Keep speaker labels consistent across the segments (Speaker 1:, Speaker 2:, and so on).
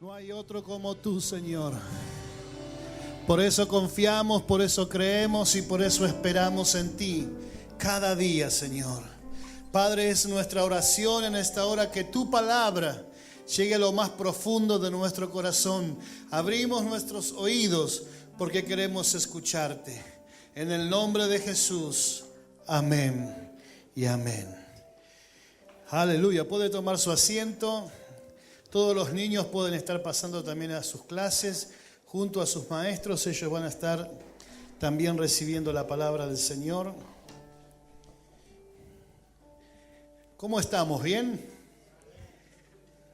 Speaker 1: No hay otro como tú, Señor. Por eso confiamos, por eso creemos y por eso esperamos en ti cada día, Señor. Padre, es nuestra oración en esta hora que tu palabra llegue a lo más profundo de nuestro corazón. Abrimos nuestros oídos porque queremos escucharte. En el nombre de Jesús, amén y amén. Aleluya. Puede tomar su asiento. Todos los niños pueden estar pasando también a sus clases junto a sus maestros. Ellos van a estar también recibiendo la palabra del Señor. ¿Cómo estamos? ¿Bien?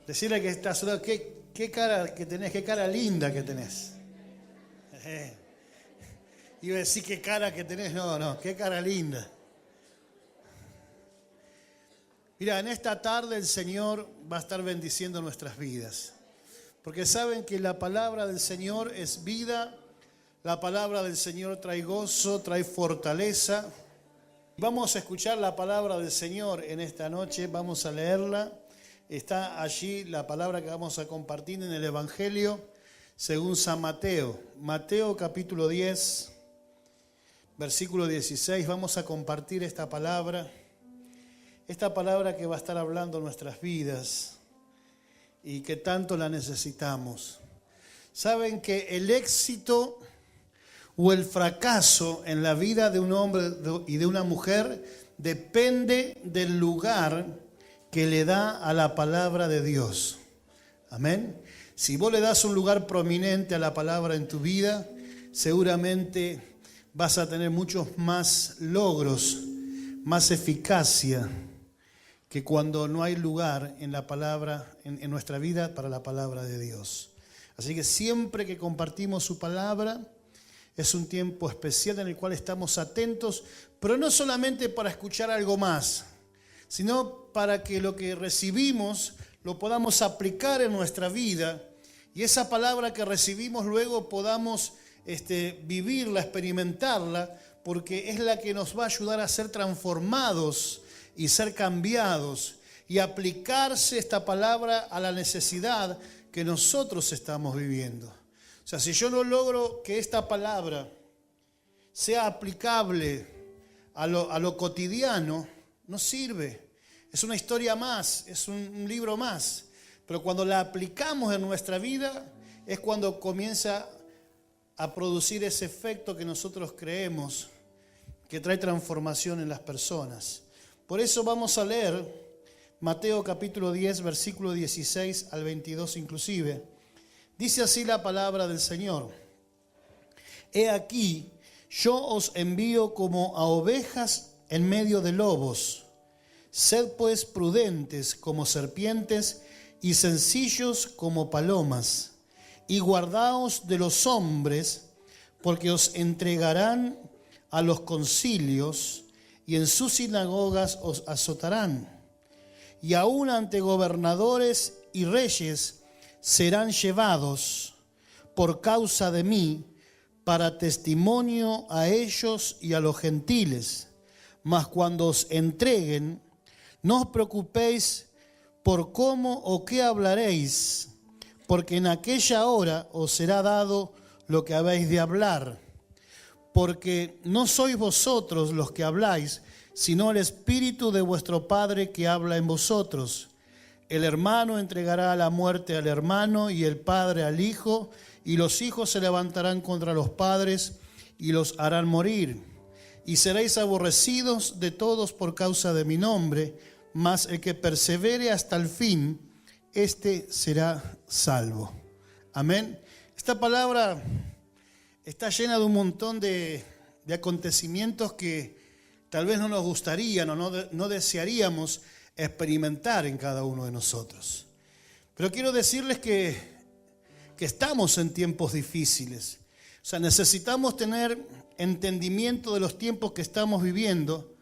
Speaker 1: Decirle que estás, qué cara que tenés, qué cara linda que tenés. Iba a decir qué cara que tenés, no, qué cara linda. Mira, en esta tarde el Señor va a estar bendiciendo nuestras vidas. Porque saben que la palabra del Señor es vida, la palabra del Señor trae gozo, trae fortaleza. Vamos a escuchar la palabra del Señor en esta noche, vamos a leerla. Está allí la palabra que vamos a compartir en el Evangelio según San Mateo. Mateo capítulo 10, versículo 16. Vamos a compartir esta palabra que va a estar hablando nuestras vidas y que tanto la necesitamos. Saben que el éxito o el fracaso en la vida de un hombre y de una mujer depende del lugar que le da a la palabra de Dios. Amén. Si vos le das un lugar prominente a la palabra en tu vida, seguramente vas a tener muchos más logros, más eficacia, que cuando no hay lugar en la palabra, en nuestra vida para la palabra de Dios. Así que siempre que compartimos su palabra, es un tiempo especial en el cual estamos atentos, pero no solamente para escuchar algo más, sino para que lo que recibimos lo podamos aplicar en nuestra vida y esa palabra que recibimos luego podamos vivirla, experimentarla, porque es la que nos va a ayudar a ser transformados y ser cambiados y aplicarse esta palabra a la necesidad que nosotros estamos viviendo. O sea, si yo no logro que esta palabra sea aplicable a lo cotidiano, no sirve. Es una historia más, es un libro más. Pero cuando la aplicamos en nuestra vida es cuando comienza a producir ese efecto que nosotros creemos que trae transformación en las personas. Por eso vamos a leer Mateo capítulo 10, versículo 16 al 22 inclusive. Dice así la palabra del Señor. He aquí, yo os envío como a ovejas en medio de lobos. Sed pues prudentes como serpientes y sencillos como palomas. Y guardaos de los hombres, porque os entregarán a los concilios y en sus sinagogas os azotarán. Y aún ante gobernadores y reyes serán llevados por causa de mí para testimonio a ellos y a los gentiles. Mas cuando os entreguen, no os preocupéis por cómo o qué hablaréis, porque en aquella hora os será dado lo que habéis de hablar. Porque no sois vosotros los que habláis, sino el Espíritu de vuestro Padre que habla en vosotros. El hermano entregará a la muerte al hermano y el padre al hijo, y los hijos se levantarán contra los padres y los harán morir. Y seréis aborrecidos de todos por causa de mi nombre, mas el que persevere hasta el fin, éste será salvo. Amén. Esta palabra está llena de un montón de acontecimientos que tal vez no nos gustarían o no desearíamos experimentar en cada uno de nosotros. Pero quiero decirles que estamos en tiempos difíciles. O sea, necesitamos tener entendimiento de los tiempos que estamos viviendo,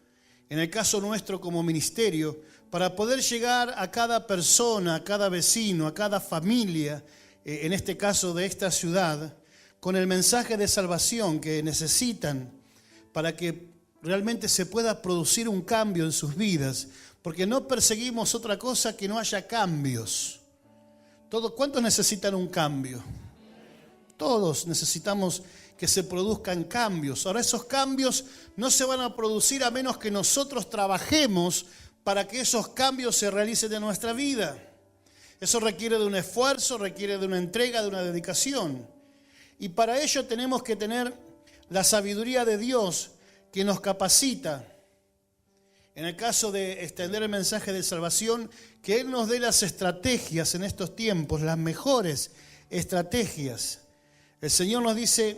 Speaker 1: en el caso nuestro como ministerio, para poder llegar a cada persona, a cada vecino, a cada familia, en este caso de esta ciudad, con el mensaje de salvación que necesitan para que realmente se pueda producir un cambio en sus vidas, porque no perseguimos otra cosa que no haya cambios. ¿Cuántos necesitan un cambio? Todos necesitamos que se produzcan cambios. Ahora, esos cambios no se van a producir a menos que nosotros trabajemos para que esos cambios se realicen en nuestra vida. Eso requiere de un esfuerzo, requiere de una entrega, de una dedicación. Y para ello tenemos que tener la sabiduría de Dios que nos capacita. En el caso de extender el mensaje de salvación, que Él nos dé las estrategias en estos tiempos, las mejores estrategias. El Señor nos dice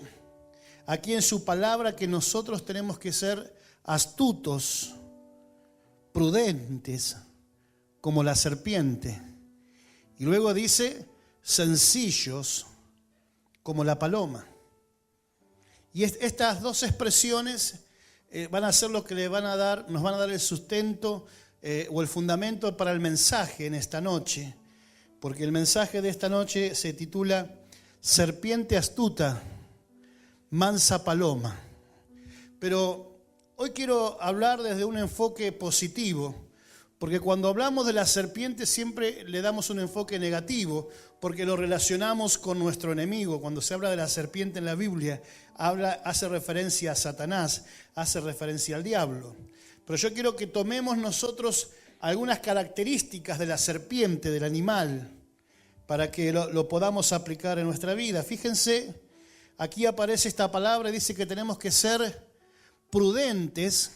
Speaker 1: aquí en su palabra que nosotros tenemos que ser astutos, prudentes, como la serpiente. Y luego dice, sencillos, como la paloma. Y estas dos expresiones van a ser lo que nos van a dar el sustento o el fundamento para el mensaje en esta noche. Porque el mensaje de esta noche se titula Serpiente astuta, mansa paloma. Pero hoy quiero hablar desde un enfoque positivo, porque cuando hablamos de la serpiente siempre le damos un enfoque negativo, porque lo relacionamos con nuestro enemigo. Cuando se habla de la serpiente en la Biblia, hace referencia a Satanás, hace referencia al diablo. Pero yo quiero que tomemos nosotros algunas características de la serpiente, del animal, para que lo podamos aplicar en nuestra vida. Fíjense, aquí aparece esta palabra y dice que tenemos que ser prudentes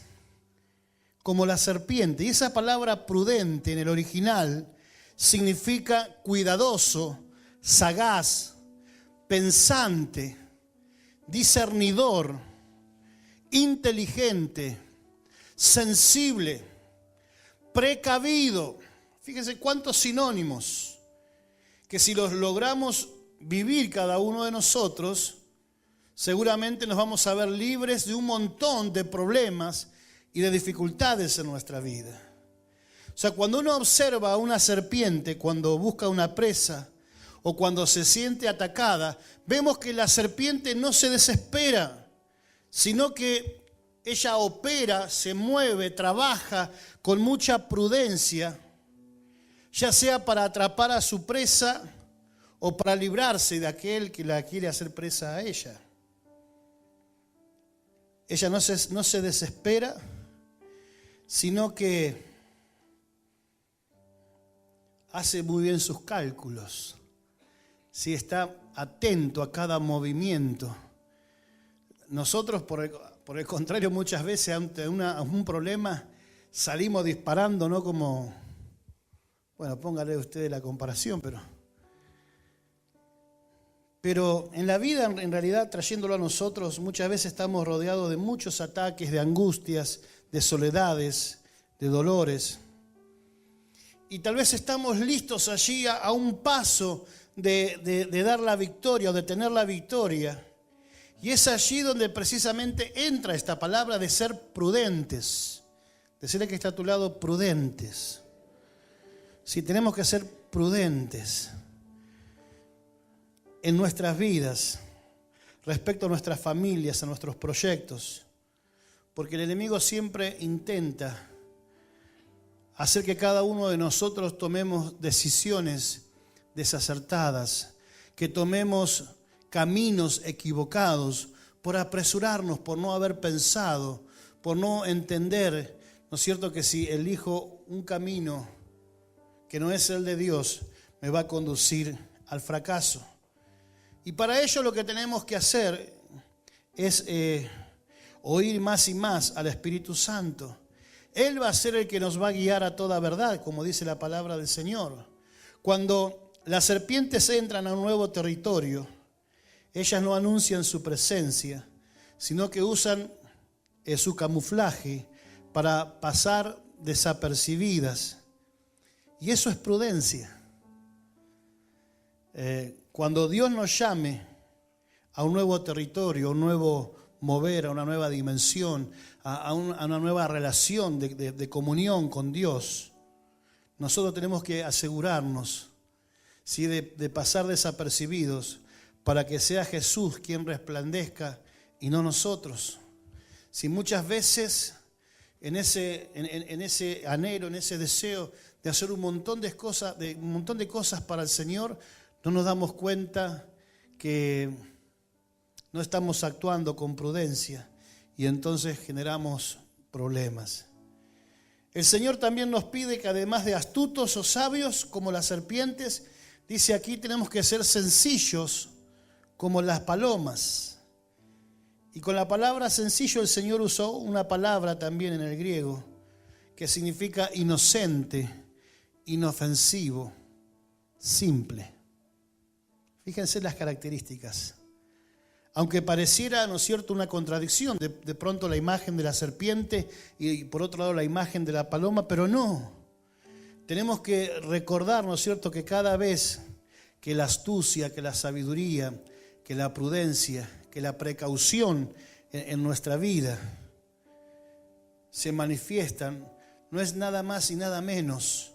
Speaker 1: como la serpiente. Y esa palabra prudente en el original significa cuidadoso, sagaz, pensante, discernidor, inteligente, sensible, precavido. Fíjense cuántos sinónimos que si los logramos vivir cada uno de nosotros, seguramente nos vamos a ver libres de un montón de problemas y de dificultades en nuestra vida. O sea, cuando uno observa a una serpiente, cuando busca una presa o cuando se siente atacada, vemos que la serpiente no se desespera, sino que ella opera, se mueve, trabaja con mucha prudencia, ya sea para atrapar a su presa o para librarse de aquel que la quiere hacer presa a ella. Ella no se desespera, sino que hace muy bien sus cálculos. Si está atento a cada movimiento. Nosotros, por el contrario, muchas veces ante un problema salimos disparando, ¿no? Como, bueno, póngale usted la comparación, pero en la vida, en realidad, trayéndolo a nosotros, muchas veces estamos rodeados de muchos ataques, de angustias, de soledades, de dolores. Y tal vez estamos listos allí a un paso de dar la victoria o de tener la victoria. Y es allí donde precisamente entra esta palabra de ser prudentes. Decirle que está a tu lado, prudentes. Sí, tenemos que ser prudentes en nuestras vidas, respecto a nuestras familias, a nuestros proyectos. Porque el enemigo siempre intenta hacer que cada uno de nosotros tomemos decisiones desacertadas, que tomemos caminos equivocados por apresurarnos, por no haber pensado, por no entender, ¿no es cierto?, que si elijo un camino que no es el de Dios, me va a conducir al fracaso. Y para ello lo que tenemos que hacer es oír más y más al Espíritu Santo. Él va a ser el que nos va a guiar a toda verdad, como dice la palabra del Señor. Cuando las serpientes entran a un nuevo territorio, ellas no anuncian su presencia, sino que usan su camuflaje para pasar desapercibidas. Y eso es prudencia. Cuando Dios nos llame a un nuevo territorio, a un nuevo mover, a una nueva dimensión, a una nueva relación de comunión con Dios, nosotros tenemos que asegurarnos, ¿sí?, de pasar desapercibidos para que sea Jesús quien resplandezca y no nosotros. Si muchas veces en ese anhelo, en ese deseo de hacer un montón de cosas para el Señor, no nos damos cuenta que no estamos actuando con prudencia y entonces generamos problemas. El Señor también nos pide que además de astutos o sabios como las serpientes, dice aquí tenemos que ser sencillos como las palomas. Y con la palabra sencillo el Señor usó una palabra también en el griego que significa inocente, inofensivo, simple. Fíjense las características. Aunque pareciera, ¿no es cierto?, una contradicción, de pronto la imagen de la serpiente y por otro lado la imagen de la paloma, pero no. Tenemos que recordar, ¿no es cierto?, que cada vez que la astucia, que la sabiduría, que la prudencia, que la precaución en nuestra vida se manifiestan, no es nada más y nada menos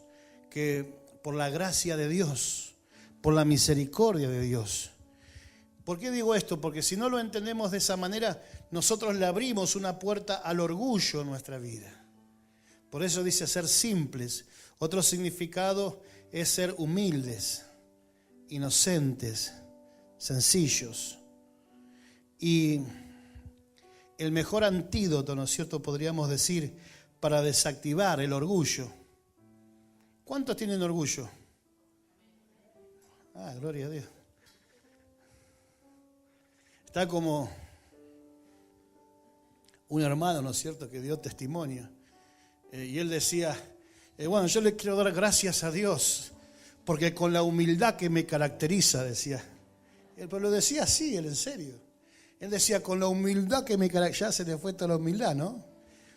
Speaker 1: que por la gracia de Dios, por la misericordia de Dios. ¿Por qué digo esto? Porque si no lo entendemos de esa manera, nosotros le abrimos una puerta al orgullo en nuestra vida. Por eso dice ser simples. Otro significado es ser humildes, inocentes, sencillos. Y el mejor antídoto, ¿no es cierto?, podríamos decir, para desactivar el orgullo. ¿Cuántos tienen orgullo? Gloria a Dios. Está como un hermano, ¿no es cierto?, que dio testimonio. Y él decía, bueno, yo le quiero dar gracias a Dios, porque con la humildad que me caracteriza, decía. Pero lo decía así, él en serio. Él decía, con la humildad que me caracteriza, ya se le fue toda la humildad, ¿no?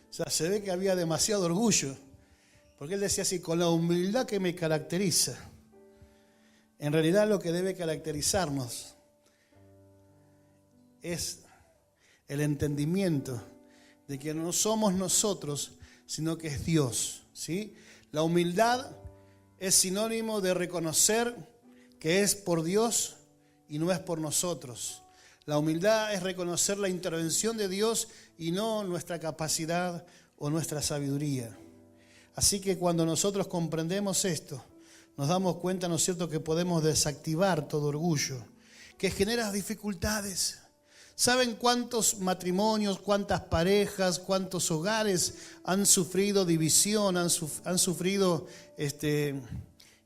Speaker 1: O sea, se ve que había demasiado orgullo. Porque él decía así, con la humildad que me caracteriza. En realidad lo que debe caracterizarnos es el entendimiento de que no somos nosotros, sino que es Dios, ¿sí? La humildad es sinónimo de reconocer que es por Dios y no es por nosotros. La humildad es reconocer la intervención de Dios y no nuestra capacidad o nuestra sabiduría. Así que cuando nosotros comprendemos esto, nos damos cuenta, ¿no es cierto?, que podemos desactivar todo orgullo, que genera dificultades. ¿Saben cuántos matrimonios, cuántas parejas, cuántos hogares han sufrido división, han sufrido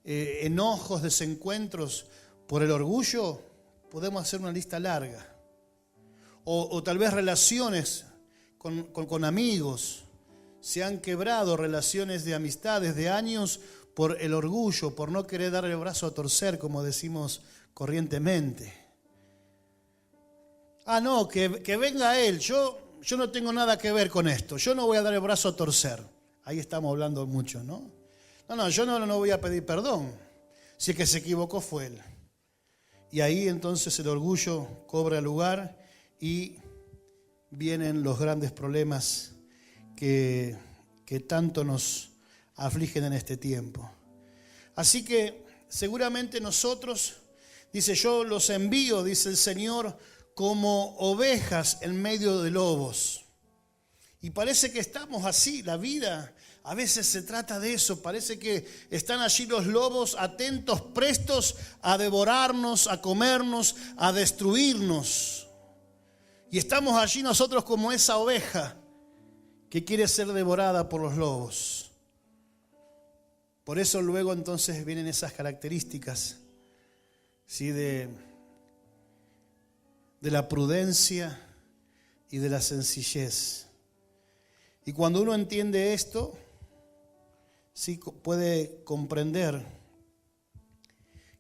Speaker 1: enojos, desencuentros por el orgullo? Podemos hacer una lista larga. O tal vez relaciones con amigos. Se han quebrado relaciones de amistades de años por el orgullo, por no querer dar el brazo a torcer, como decimos corrientemente. No, que venga él, yo no tengo nada que ver con esto, yo no voy a dar el brazo a torcer. Ahí estamos hablando mucho, ¿no? No, yo no voy a pedir perdón, si el que se equivocó fue él. Y ahí entonces el orgullo cobra lugar y vienen los grandes problemas que tanto nos afligen en este tiempo. Así que seguramente nosotros, dice, yo los envío, dice el Señor, como ovejas en medio de lobos. Y parece que estamos así, la vida a veces se trata de eso, parece que están allí los lobos atentos, prestos a devorarnos, a comernos, a destruirnos. Y estamos allí nosotros como esa oveja que quiere ser devorada por los lobos. Por eso luego entonces vienen esas características, ¿sí?, de la prudencia y de la sencillez. Y cuando uno entiende esto, sí puede comprender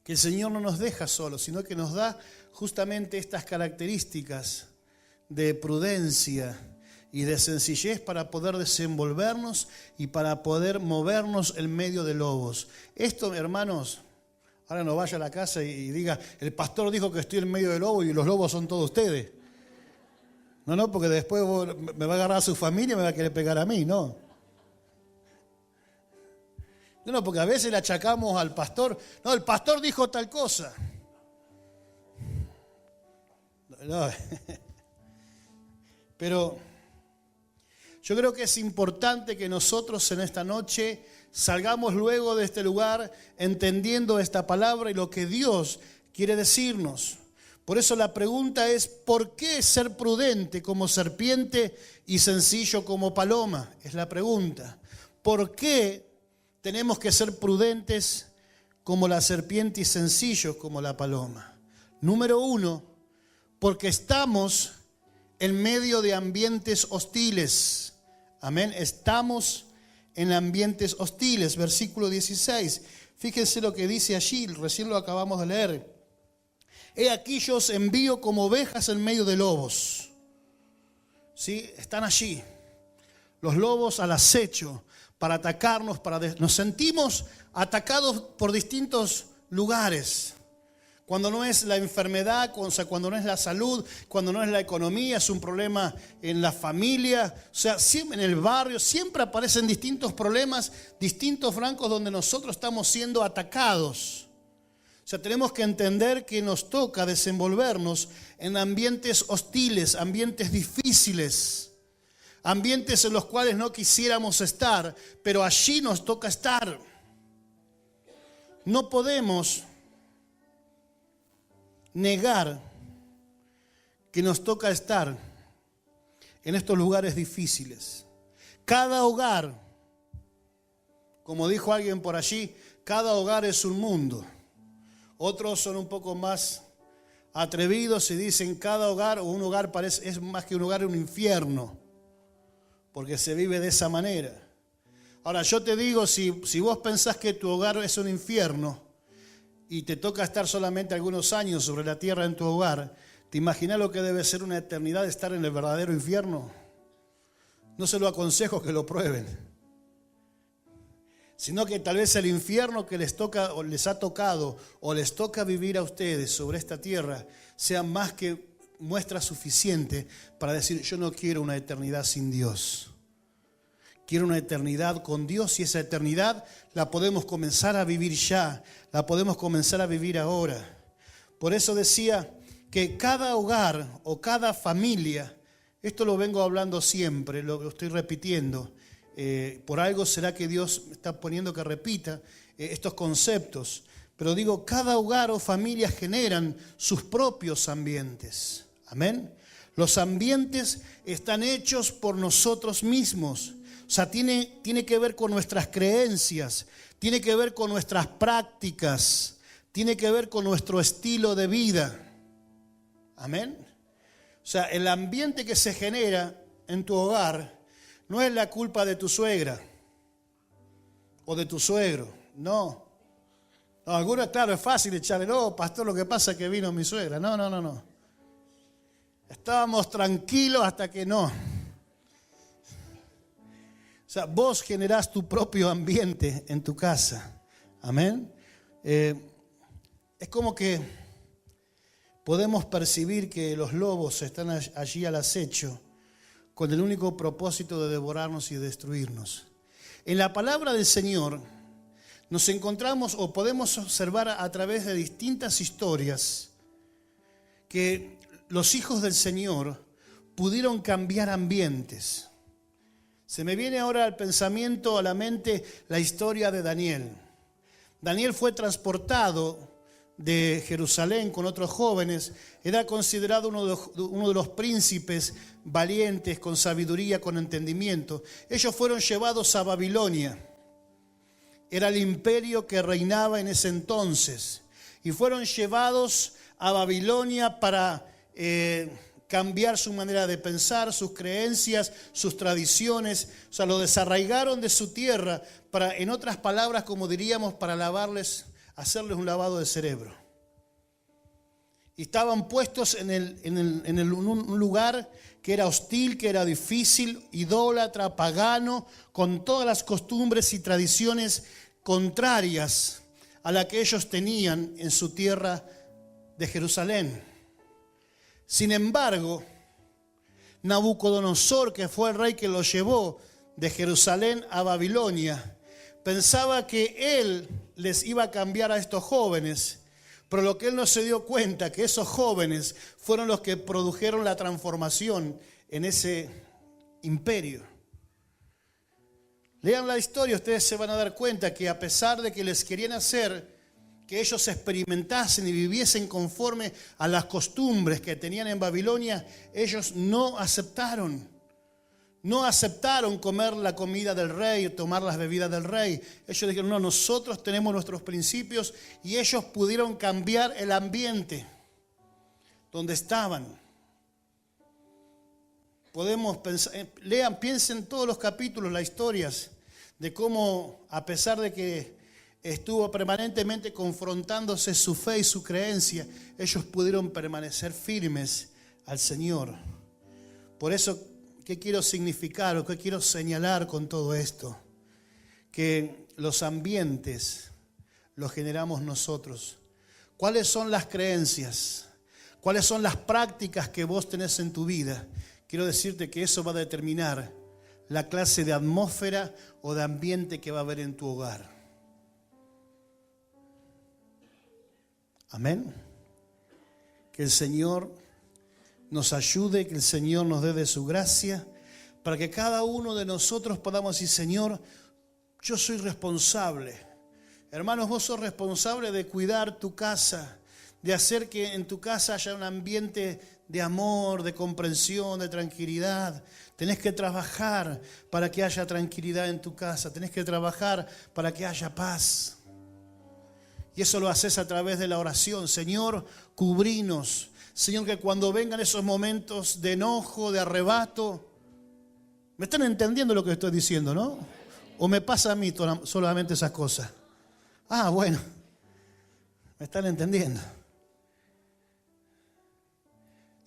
Speaker 1: que el Señor no nos deja solos, sino que nos da justamente estas características de prudencia y de sencillez para poder desenvolvernos y para poder movernos en medio de lobos. Esto, hermanos, ahora no vaya a la casa y diga, el pastor dijo que estoy en medio de lobos y los lobos son todos ustedes. No, porque después me va a agarrar a su familia y me va a querer pegar a mí, ¿no? No, porque a veces le achacamos al pastor, no, el pastor dijo tal cosa. No. Pero yo creo que es importante que nosotros en esta noche salgamos luego de este lugar entendiendo esta palabra y lo que Dios quiere decirnos. Por eso la pregunta es, ¿por qué ser prudente como serpiente y sencillo como paloma? Es la pregunta. ¿Por qué tenemos que ser prudentes como la serpiente y sencillos como la paloma? Número 1, porque estamos en medio de ambientes hostiles. Amén. Estamos en ambientes hostiles. Versículo 16. Fíjense lo que dice allí, recién lo acabamos de leer. He aquí yo os envío como ovejas en medio de lobos. ¿Sí? Están allí. Los lobos al acecho para atacarnos. Nos sentimos atacados por distintos lugares. Cuando no es la enfermedad, cuando no es la salud, cuando no es la economía, es un problema en la familia, o sea, siempre en el barrio, siempre aparecen distintos problemas, distintos flancos donde nosotros estamos siendo atacados. O sea, tenemos que entender que nos toca desenvolvernos en ambientes hostiles, ambientes difíciles, ambientes en los cuales no quisiéramos estar, pero allí nos toca estar. No podemos negar que nos toca estar en estos lugares difíciles. Cada hogar, como dijo alguien por allí, cada hogar es un mundo. Otros son un poco más atrevidos y dicen cada hogar o un hogar es más que un hogar, es un infierno, porque se vive de esa manera. Ahora yo te digo, si vos pensás que tu hogar es un infierno y te toca estar solamente algunos años sobre la tierra en tu hogar, ¿te imaginas lo que debe ser una eternidad de estar en el verdadero infierno? No se lo aconsejo que lo prueben, sino que tal vez el infierno que les toca o les ha tocado o les toca vivir a ustedes sobre esta tierra sea más que muestra suficiente para decir, yo no quiero una eternidad sin Dios. Quiero una eternidad con Dios y esa eternidad la podemos comenzar a vivir ya, la podemos comenzar a vivir ahora. Por eso decía que cada hogar o cada familia, esto lo vengo hablando siempre, lo estoy repitiendo, por algo será que Dios me está poniendo que repita estos conceptos. Pero digo, cada hogar o familia generan sus propios ambientes. Amén. Los ambientes están hechos por nosotros mismos. O sea, tiene que ver con nuestras creencias, tiene que ver con nuestras prácticas, tiene que ver con nuestro estilo de vida. Amén. O sea, el ambiente que se genera en tu hogar no es la culpa de tu suegra o de tu suegro, no. Algunos, claro, es fácil echarle, no, pastor, lo que pasa es que vino mi suegra. No. Estábamos tranquilos hasta que no. O sea, vos generás tu propio ambiente en tu casa. Amén. Es como que podemos percibir que los lobos están allí al acecho con el único propósito de devorarnos y destruirnos. En la palabra del Señor nos encontramos o podemos observar a través de distintas historias que los hijos del Señor pudieron cambiar ambientes. Se me viene ahora al pensamiento, a la mente, la historia de Daniel. Daniel fue transportado de Jerusalén con otros jóvenes. Era considerado uno de los príncipes valientes, con sabiduría, con entendimiento. Ellos fueron llevados a Babilonia. Era el imperio que reinaba en ese entonces. Y fueron llevados a Babilonia para cambiar su manera de pensar, sus creencias, sus tradiciones. O sea, lo desarraigaron de su tierra para, en otras palabras, como diríamos, para hacerles un lavado de cerebro. Y estaban puestos en un lugar que era hostil, que era difícil, idólatra, pagano, con todas las costumbres y tradiciones contrarias a la que ellos tenían en su tierra de Jerusalén. Sin embargo, Nabucodonosor, que fue el rey que los llevó de Jerusalén a Babilonia, pensaba que él les iba a cambiar a estos jóvenes, pero lo que él no se dio cuenta, que esos jóvenes fueron los que produjeron la transformación en ese imperio. Lean la historia, ustedes se van a dar cuenta que a pesar de que les querían hacer que ellos experimentasen y viviesen conforme a las costumbres que tenían en Babilonia, ellos no aceptaron. No aceptaron comer la comida del rey, tomar las bebidas del rey. Ellos dijeron, no, nosotros tenemos nuestros principios, y ellos pudieron cambiar el ambiente donde estaban. Podemos pensar, piensen todos los capítulos, las historias de cómo, a pesar de que estuvo permanentemente confrontándose su fe y su creencia, ellos pudieron permanecer firmes al Señor. Por eso, ¿qué quiero significar o qué quiero señalar con todo esto? Que los ambientes los generamos nosotros. ¿Cuáles son las creencias? ¿Cuáles son las prácticas que vos tenés en tu vida? Quiero decirte que eso va a determinar la clase de atmósfera o de ambiente que va a haber en tu hogar. Amén. Que el Señor nos ayude, que el Señor nos dé de su gracia, para que cada uno de nosotros podamos decir, Señor, yo soy responsable. Hermanos, vos sos responsable de cuidar tu casa, de hacer que en tu casa haya un ambiente de amor, de comprensión, de tranquilidad. Tenés que trabajar para que haya tranquilidad en tu casa. Tenés que trabajar para que haya paz. Y eso lo haces a través de la oración. Señor, cubrinos. Señor, que cuando vengan esos momentos de enojo, de arrebato, ¿me están entendiendo lo que estoy diciendo, no? ¿O me pasa a mí solamente esas cosas? Ah, bueno, me están entendiendo.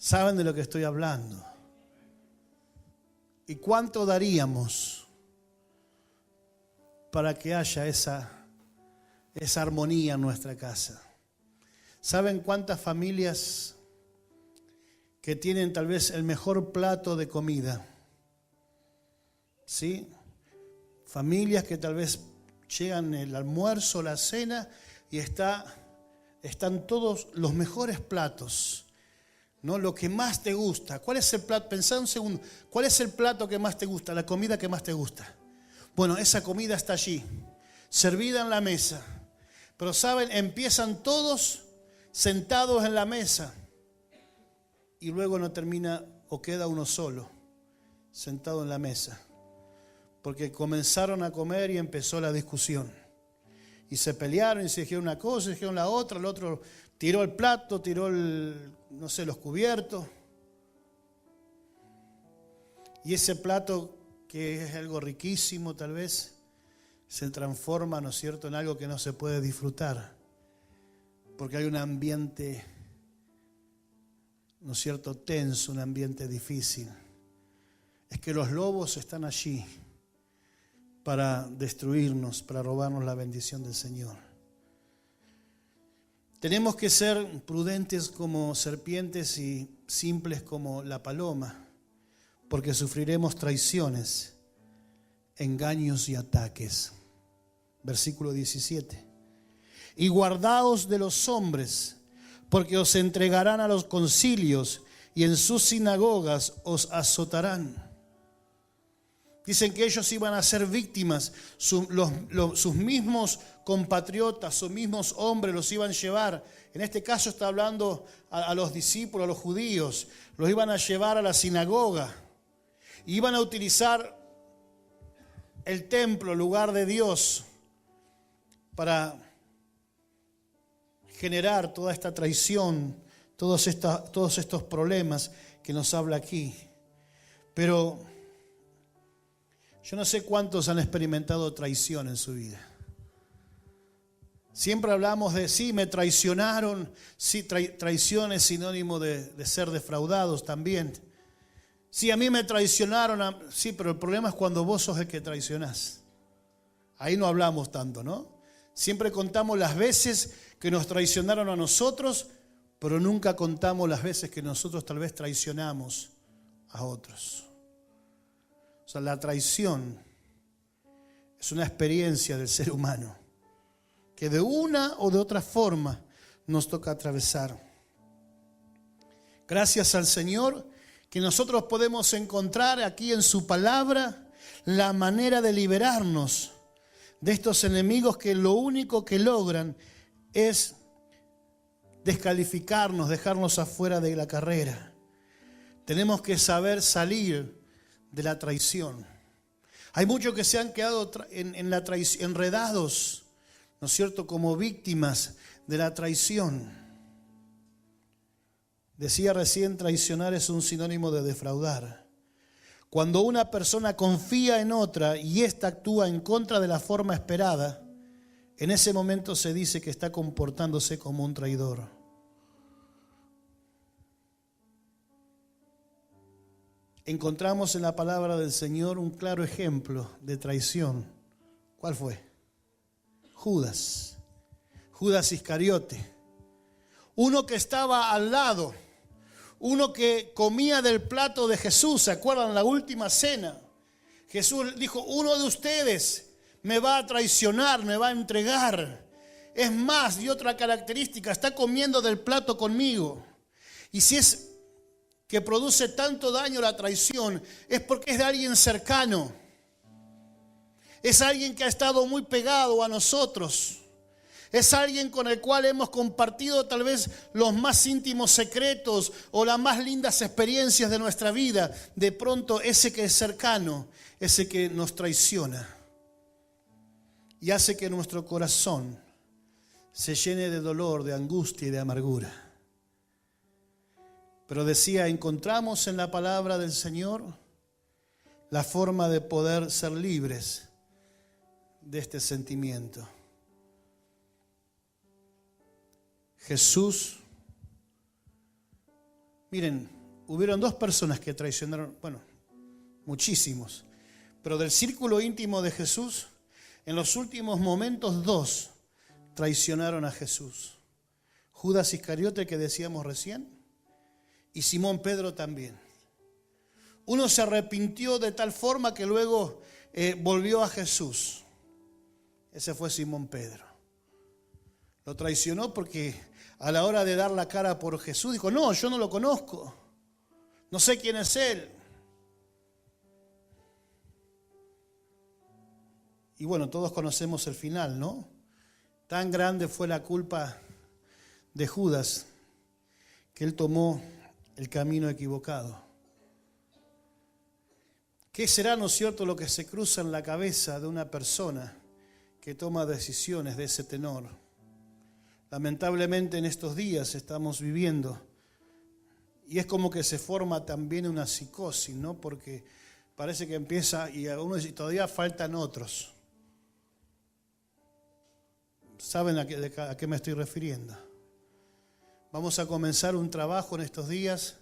Speaker 1: Saben de lo que estoy hablando. ¿Y cuánto daríamos para que haya esa armonía en nuestra casa? ¿Saben cuántas familias que tienen tal vez el mejor plato de comida? ¿Sí? Familias que tal vez llegan el almuerzo, la cena, y están todos los mejores platos, ¿no? Lo que más te gusta. ¿Cuál es el plato? Pensá un segundo. ¿Cuál es el plato que más te gusta? La comida que más te gusta. Bueno, esa comida está allí, servida en la mesa. Pero saben, empiezan todos sentados en la mesa y luego no termina o queda uno solo, sentado en la mesa. Porque comenzaron a comer y empezó la discusión. Y se pelearon y se dijeron una cosa, se dijeron la otra, el otro tiró el plato, tiró los cubiertos. Y ese plato, que es algo riquísimo tal vez, se transforma, ¿no es cierto?, en algo que no se puede disfrutar. Porque hay un ambiente, ¿no es cierto?, tenso, un ambiente difícil. Es que los lobos están allí para destruirnos, para robarnos la bendición del Señor. Tenemos que ser prudentes como serpientes y simples como la paloma, porque sufriremos traiciones, engaños y ataques. Versículo 17. Y guardaos de los hombres, porque os entregarán a los concilios y en sus sinagogas os azotarán. Dicen que ellos iban a ser víctimas, sus mismos compatriotas, sus mismos hombres los iban a llevar. En este caso está hablando a los discípulos, a los judíos, los iban a llevar a la sinagoga. Iban a utilizar el templo, el lugar de Dios, para generar toda esta traición, todos estos problemas que nos habla aquí. Pero yo no sé cuántos han experimentado traición en su vida. Siempre hablamos de, sí, me traicionaron. Sí, traición es sinónimo de ser defraudados también. Sí, a mí me traicionaron. Sí, pero el problema es cuando vos sos el que traicionás. Ahí no hablamos tanto, ¿no? Siempre contamos las veces que nos traicionaron a nosotros, pero nunca contamos las veces que nosotros tal vez traicionamos a otros. O sea, la traición es una experiencia del ser humano que de una o de otra forma nos toca atravesar. Gracias al Señor que nosotros podemos encontrar aquí en su palabra la manera de liberarnos de estos enemigos que lo único que logran es descalificarnos, dejarnos afuera de la carrera. Tenemos que saber salir de la traición. Hay muchos que se han quedado en la traición, enredados, ¿no es cierto?, como víctimas de la traición. Decía recién, traicionar es un sinónimo de defraudar. Cuando una persona confía en otra y ésta actúa en contra de la forma esperada, en ese momento se dice que está comportándose como un traidor. Encontramos en la palabra del Señor un claro ejemplo de traición. ¿Cuál fue? Judas Iscariote. Uno que estaba al lado, uno que comía del plato de Jesús. ¿Se acuerdan la última cena? Jesús dijo, uno de ustedes me va a traicionar, me va a entregar. Es más, y otra característica, está comiendo del plato conmigo. Y si es que produce tanto daño la traición, es porque es de alguien cercano. Es alguien que ha estado muy pegado a nosotros. Es alguien con el cual hemos compartido tal vez los más íntimos secretos o las más lindas experiencias de nuestra vida. De pronto ese que es cercano, ese que nos traiciona y hace que nuestro corazón se llene de dolor, de angustia y de amargura. Pero decía, encontramos en la palabra del Señor la forma de poder ser libres de este sentimiento. Jesús, miren, hubieron dos personas que traicionaron, bueno, muchísimos, pero del círculo íntimo de Jesús, en los últimos momentos dos traicionaron a Jesús. Judas Iscariote, que decíamos recién, y Simón Pedro también. Uno se arrepintió de tal forma que luego volvió a Jesús. Ese fue Simón Pedro. Lo traicionó porque a la hora de dar la cara por Jesús dijo, no, yo no lo conozco. No sé quién es él. Y bueno, todos conocemos el final, ¿no? Tan grande fue la culpa de Judas que él tomó el camino equivocado. ¿Qué será, no es cierto, lo que se cruza en la cabeza de una persona que toma decisiones de ese tenor? Lamentablemente en estos días estamos viviendo y es como que se forma también una psicosis, ¿no? Porque parece que empieza y a uno dice, todavía faltan otros. ¿Saben a qué me estoy refiriendo? Vamos a comenzar un trabajo en estos días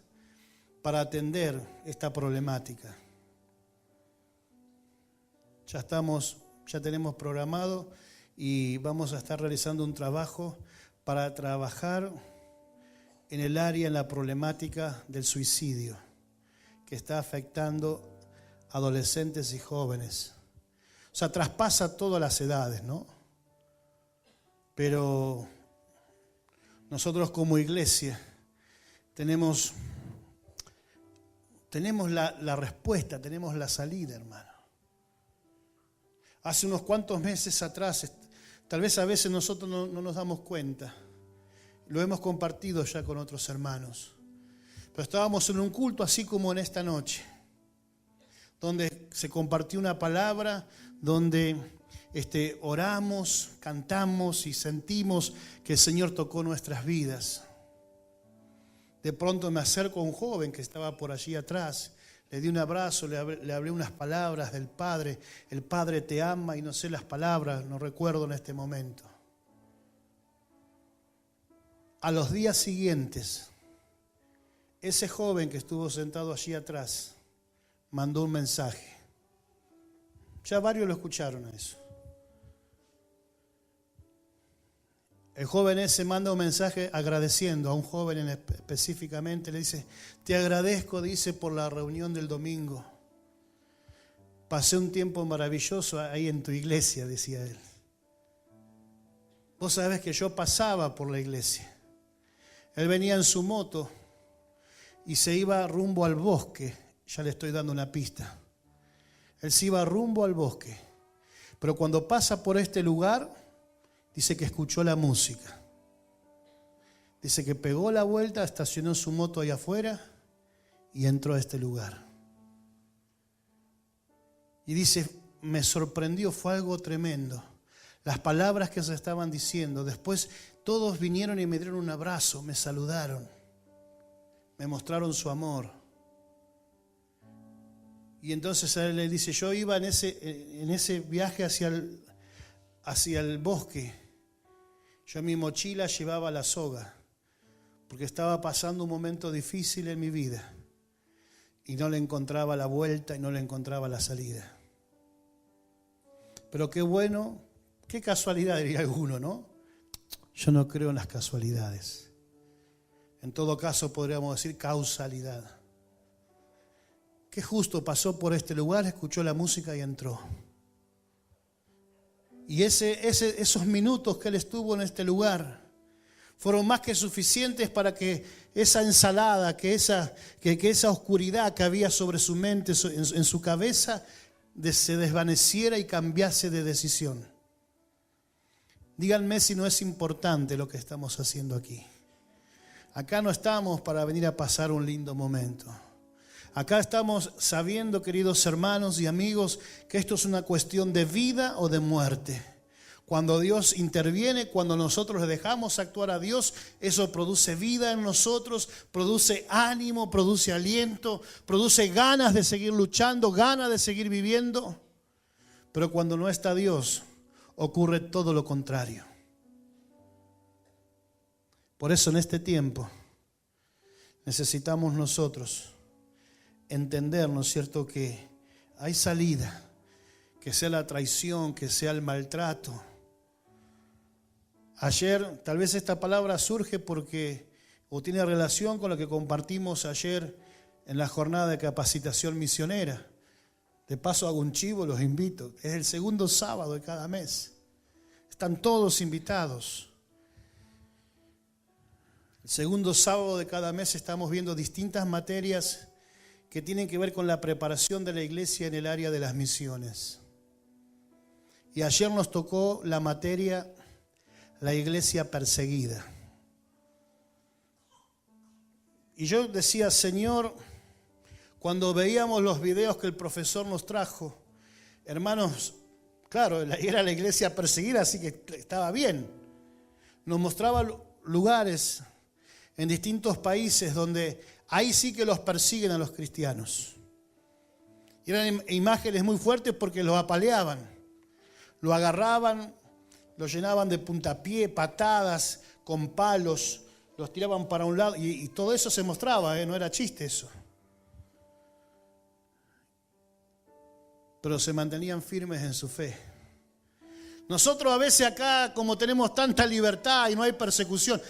Speaker 1: para atender esta problemática. Ya tenemos programado y vamos a estar realizando un trabajo para trabajar en el área, en la problemática del suicidio, que está afectando a adolescentes y jóvenes. O sea, traspasa todas las edades, ¿no? Pero nosotros como iglesia tenemos la respuesta, tenemos la salida, hermano. Hace unos cuantos meses atrás, tal vez a veces nosotros no nos damos cuenta, lo hemos compartido ya con otros hermanos, pero estábamos en un culto así como en esta noche, donde se compartió una palabra, donde oramos, cantamos y sentimos que el Señor tocó nuestras vidas. De pronto me acerco a un joven que estaba por allí atrás, le di un abrazo, le hablé unas palabras del Padre. El Padre te ama y no sé las palabras, no recuerdo en este momento. A los días siguientes, ese joven que estuvo sentado allí atrás mandó un mensaje. Ya varios lo escucharon a eso. El joven ese manda un mensaje agradeciendo a un joven específicamente. Le dice, te agradezco, dice, por la reunión del domingo. Pasé un tiempo maravilloso ahí en tu iglesia, decía él. Vos sabés que yo pasaba por la iglesia. Él venía en su moto y se iba rumbo al bosque. Ya le estoy dando una pista. Él se iba rumbo al bosque. Pero cuando pasa por este lugar, dice que escuchó la música. Dice que pegó la vuelta, estacionó su moto ahí afuera y entró a este lugar. Y dice, me sorprendió, fue algo tremendo. Las palabras que se estaban diciendo. Después todos vinieron y me dieron un abrazo, me saludaron, me mostraron su amor. Y entonces a él le dice, yo iba en ese viaje hacia el bosque. Yo en mi mochila llevaba la soga, porque estaba pasando un momento difícil en mi vida. Y no le encontraba la vuelta y no le encontraba la salida. Pero qué bueno, qué casualidad diría alguno, ¿no? Yo no creo en las casualidades. En todo caso podríamos decir causalidad. Qué justo pasó por este lugar, escuchó la música y entró. Y esos minutos que él estuvo en este lugar fueron más que suficientes para que esa ensalada, que esa oscuridad que había sobre su mente, en su cabeza, se desvaneciera y cambiase de decisión. Díganme si no es importante lo que estamos haciendo aquí. Acá no estamos para venir a pasar un lindo momento. Acá estamos sabiendo, queridos hermanos y amigos, que esto es una cuestión de vida o de muerte. Cuando Dios interviene, cuando nosotros le dejamos actuar a Dios, eso produce vida en nosotros, produce ánimo, produce aliento, produce ganas de seguir luchando, ganas de seguir viviendo. Pero cuando no está Dios, ocurre todo lo contrario. Por eso en este tiempo necesitamos nosotros entender, ¿no es cierto?, que hay salida, que sea la traición, que sea el maltrato. Ayer, tal vez esta palabra surge porque, o tiene relación con lo que compartimos ayer en la jornada de capacitación misionera. De paso hago un chivo, los invito. Es el segundo sábado de cada mes. Están todos invitados. El segundo sábado de cada mes estamos viendo distintas materias que tienen que ver con la preparación de la iglesia en el área de las misiones. Y ayer nos tocó la materia, la iglesia perseguida. Y yo decía, Señor, cuando veíamos los videos que el profesor nos trajo, hermanos, claro, era la iglesia perseguida, así que estaba bien. Nos mostraba lugares en distintos países donde ahí sí que los persiguen a los cristianos. Y eran imágenes muy fuertes porque los apaleaban, lo agarraban, lo llenaban de puntapié, patadas, con palos, los tiraban para un lado y todo eso se mostraba, no era chiste eso. Pero se mantenían firmes en su fe. Nosotros a veces acá, como tenemos tanta libertad y no hay persecución,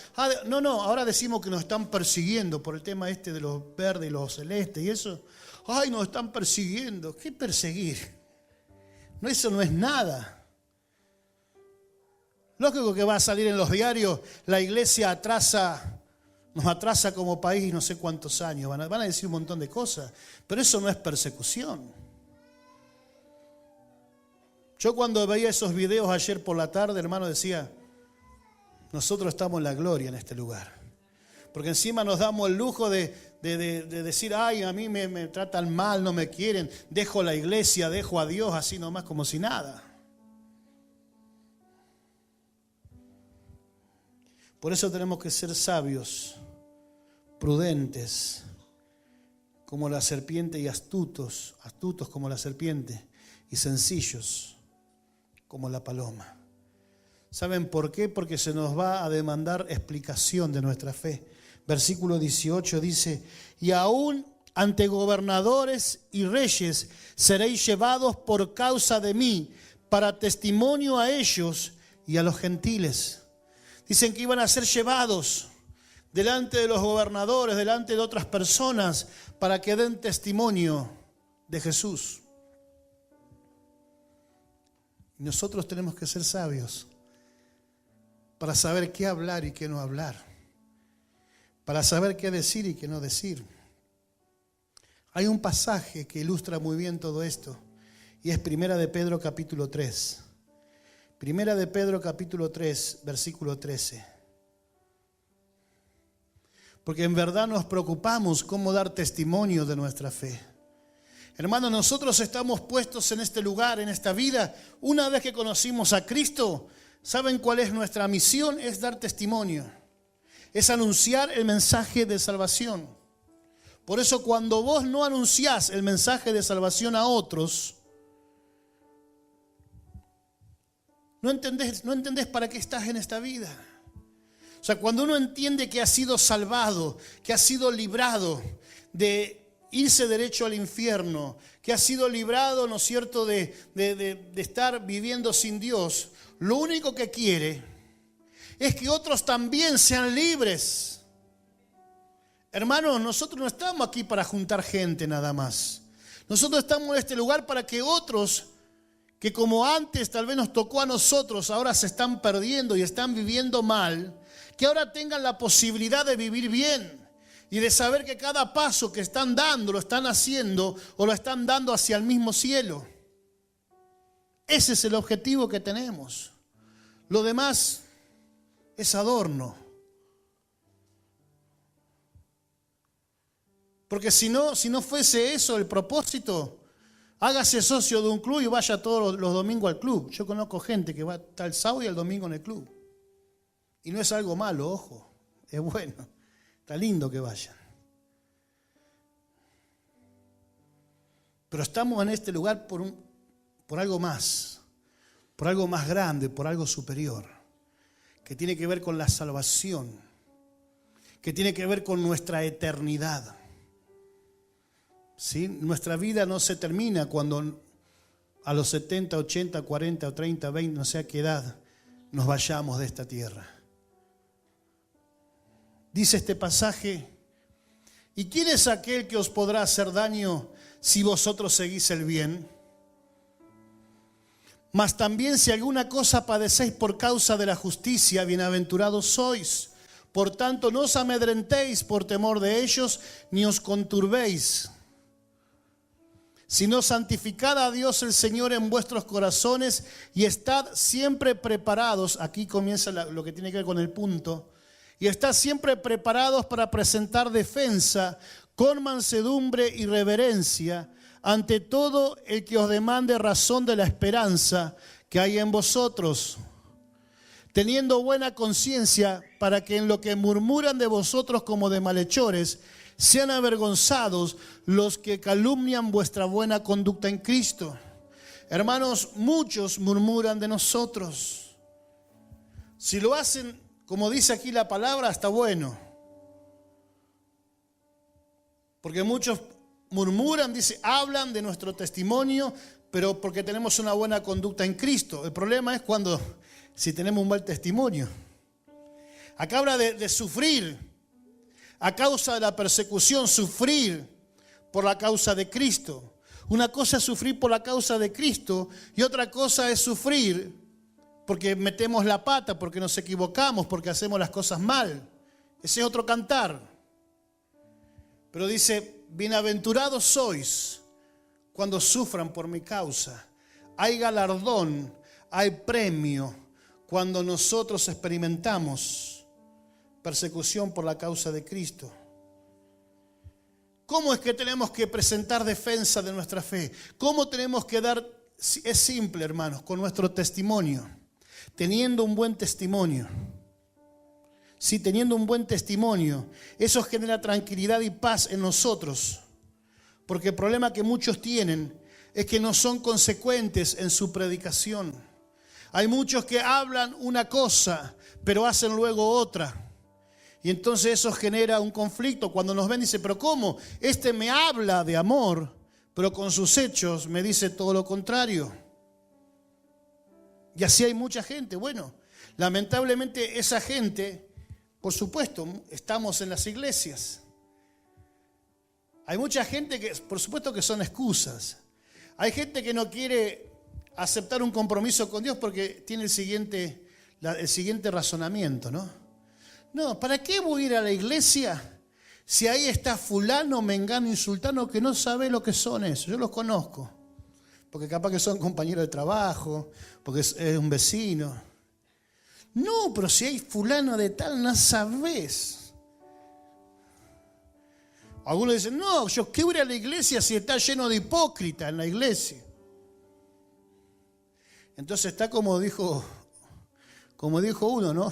Speaker 1: no, ahora decimos que nos están persiguiendo por el tema este de los verdes y los celestes y eso. Ay, nos están persiguiendo. ¿Qué perseguir? No, eso no es nada. Lógico que va a salir en los diarios, la iglesia nos atrasa como país no sé cuántos años. Van a decir un montón de cosas, pero eso no es persecución. Yo cuando veía esos videos ayer por la tarde, hermano, decía, nosotros estamos en la gloria en este lugar. Porque encima nos damos el lujo de decir, ay, a mí me tratan mal, no me quieren, dejo la iglesia, dejo a Dios así nomás como si nada. Por eso tenemos que ser sabios, prudentes, como la serpiente y astutos como la serpiente y sencillos como la paloma. ¿Saben por qué? Porque se nos va a demandar explicación de nuestra fe. Versículo 18 dice, y aún ante gobernadores y reyes seréis llevados por causa de mí, para testimonio a ellos y a los gentiles. Dicen que iban a ser llevados delante de los gobernadores, delante de otras personas, para que den testimonio de Jesús. Nosotros tenemos que ser sabios para saber qué hablar y qué no hablar, para saber qué decir y qué no decir. Hay un pasaje que ilustra muy bien todo esto Y es Primera de Pedro capítulo 3. Primera de Pedro capítulo 3, versículo 13. Porque en verdad nos preocupamos cómo dar testimonio de nuestra fe. Hermanos, nosotros estamos puestos en este lugar, en esta vida. Una vez que conocimos a Cristo, ¿saben cuál es nuestra misión? Es dar testimonio. Es anunciar el mensaje de salvación. Por eso cuando vos no anunciás el mensaje de salvación a otros, no entendés para qué estás en esta vida. O sea, cuando uno entiende que ha sido salvado, que ha sido librado de irse derecho al infierno, que ha sido librado, ¿no es cierto?, de estar viviendo sin Dios, lo único que quiere es que otros también sean libres. Hermanos, nosotros no estamos aquí para juntar gente nada más. Nosotros estamos en este lugar para que otros, que como antes tal vez nos tocó a nosotros, ahora se están perdiendo y están viviendo mal, que ahora tengan la posibilidad de vivir bien. Y de saber que cada paso que están dando, lo están haciendo o lo están dando hacia el mismo cielo. Ese es el objetivo que tenemos. Lo demás es adorno. Porque si no fuese eso el propósito, hágase socio de un club y vaya todos los domingos al club. Yo conozco gente que va el sábado y el domingo en el club. Y no es algo malo, ojo, es bueno. Está lindo que vayan. Pero estamos en este lugar por algo más grande, por algo superior, que tiene que ver con la salvación, que tiene que ver con nuestra eternidad. ¿Sí? Nuestra vida no se termina cuando a los 70, 80, 40 o 30, 20, no sé a qué edad, nos vayamos de esta tierra. Dice este pasaje, ¿y quién es aquel que os podrá hacer daño si vosotros seguís el bien? Mas también si alguna cosa padecéis por causa de la justicia, bienaventurados sois. Por tanto, no os amedrentéis por temor de ellos, ni os conturbéis, sino santificad a Dios el Señor en vuestros corazones y estad siempre preparados. Aquí comienza lo que tiene que ver con el punto. Y estad siempre preparados para presentar defensa con mansedumbre y reverencia ante todo el que os demande razón de la esperanza que hay en vosotros, teniendo buena conciencia para que en lo que murmuran de vosotros como de malhechores, sean avergonzados los que calumnian vuestra buena conducta en Cristo. Hermanos, muchos murmuran de nosotros. Si lo hacen, como dice aquí la palabra, está bueno. Porque muchos murmuran, hablan de nuestro testimonio, pero porque tenemos una buena conducta en Cristo. El problema es si tenemos un mal testimonio. Acá habla de sufrir, a causa de la persecución, sufrir por la causa de Cristo. Una cosa es sufrir por la causa de Cristo y otra cosa es sufrir porque metemos la pata, porque nos equivocamos, porque hacemos las cosas mal. Ese es otro cantar. Pero dice, bienaventurados sois cuando sufran por mi causa. Hay galardón, hay premio cuando nosotros experimentamos persecución por la causa de Cristo. ¿Cómo es que tenemos que presentar defensa de nuestra fe? ¿Cómo tenemos que dar? Es simple, hermanos, con nuestro testimonio. Teniendo un buen testimonio. Sí, teniendo un buen testimonio. Eso genera tranquilidad y paz en nosotros. Porque el problema que muchos tienen es que no son consecuentes en su predicación. Hay muchos que hablan una cosa, pero hacen luego otra. Y entonces eso genera un conflicto. Cuando nos ven, dice, pero ¿cómo? Este me habla de amor, pero con sus hechos me dice todo lo contrario. Y así hay mucha gente. Bueno, lamentablemente esa gente, por supuesto, estamos en las iglesias. Hay mucha gente que, por supuesto que son excusas. Hay gente que no quiere aceptar un compromiso con Dios porque tiene el siguiente razonamiento, ¿no? No, ¿para qué voy a ir a la iglesia si ahí está fulano, mengano y sultano que no sabe lo que son eso? Yo los conozco. porque capaz que son compañeros de trabajo, porque es un vecino. No, pero si hay fulano de tal, no sabés. Algunos dicen, no, yo qué voy a ir a la iglesia si está lleno de hipócritas en la iglesia. Entonces está como dijo uno, ¿no?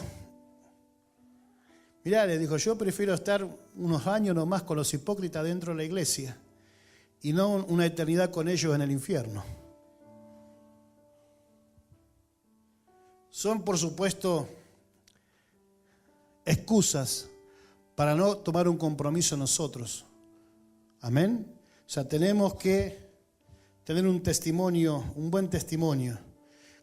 Speaker 1: Mirá, le dijo, yo prefiero estar unos años nomás con los hipócritas dentro de la iglesia y no una eternidad con ellos en el infierno. Son, por supuesto, excusas para no tomar un compromiso nosotros. Amén. O sea, tenemos que tener un testimonio, un buen testimonio.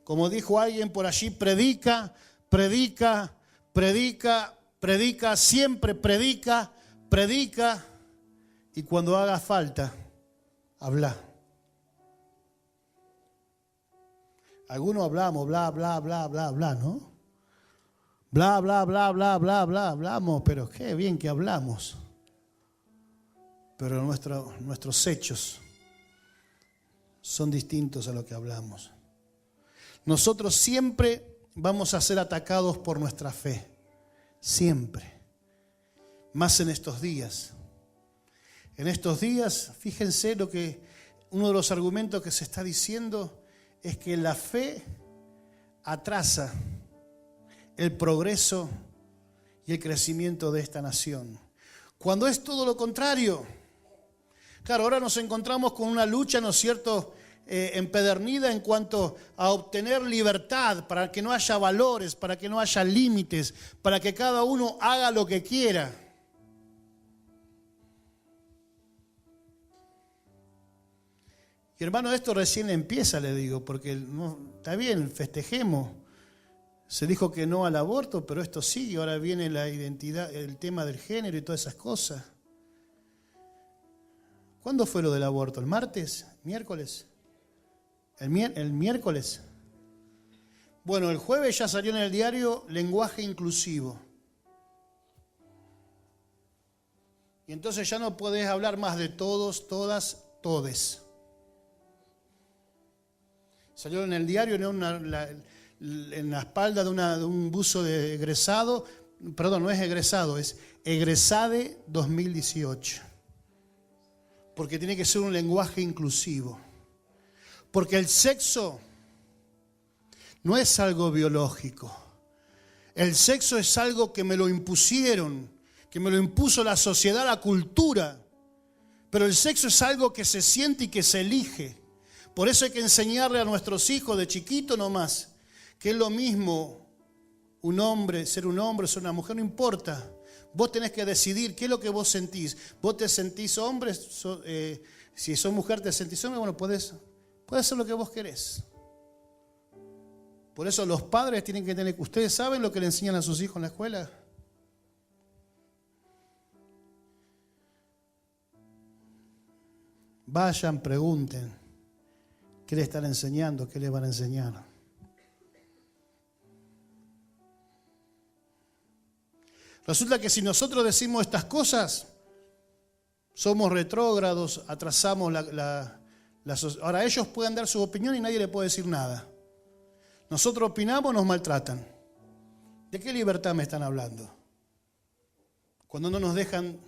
Speaker 1: Como dijo alguien por allí, predica, predica, predica, predica, siempre predica, predica, y cuando haga falta, habla. Algunos hablamos, bla, bla, bla, bla, bla, ¿no? Bla, bla, bla, bla, bla, bla, hablamos, pero qué bien que hablamos. Pero nuestros hechos son distintos a lo que hablamos. Nosotros siempre vamos a ser atacados por nuestra fe. Siempre. Más en estos días. En estos días, fíjense uno de los argumentos que se está diciendo es que la fe atrasa el progreso y el crecimiento de esta nación. Cuando es todo lo contrario. Claro, ahora nos encontramos con una lucha, ¿no es cierto?, empedernida en cuanto a obtener libertad, para que no haya valores, para que no haya límites, para que cada uno haga lo que quiera. Y hermano, esto recién empieza, le digo, porque no, está bien, festejemos. Se dijo que no al aborto, pero esto sigue, ahora viene la identidad, el tema del género y todas esas cosas. ¿Cuándo fue lo del aborto? ¿El martes? ¿Miércoles? ¿El miércoles? Bueno, el jueves ya salió en el diario lenguaje inclusivo. Y entonces ya no podés hablar más de todos, todas, todes. Salió en el diario en la espalda de un buzo de egresado. Perdón, no es egresado, es egresade 2018. Porque tiene que ser un lenguaje inclusivo. Porque el sexo no es algo biológico. El sexo es algo que me lo impusieron, que me lo impuso la sociedad, la cultura. Pero el sexo es algo que se siente y que se elige. Por eso hay que enseñarle a nuestros hijos de chiquito nomás, que es lo mismo un hombre, ser una mujer, no importa. Vos tenés que decidir qué es lo que vos sentís. Vos te sentís hombre, si sos mujer te sentís hombre, bueno, podés hacer lo que vos querés. Por eso los padres tienen que tener... ¿Ustedes saben lo que le enseñan a sus hijos en la escuela? Vayan, pregunten. ¿Qué le están enseñando? ¿Qué le van a enseñar? Resulta que si nosotros decimos estas cosas, somos retrógrados, atrasamos ahora ellos pueden dar su opinión y nadie le puede decir nada. Nosotros opinamos, nos maltratan. ¿De qué libertad me están hablando? Cuando no nos dejan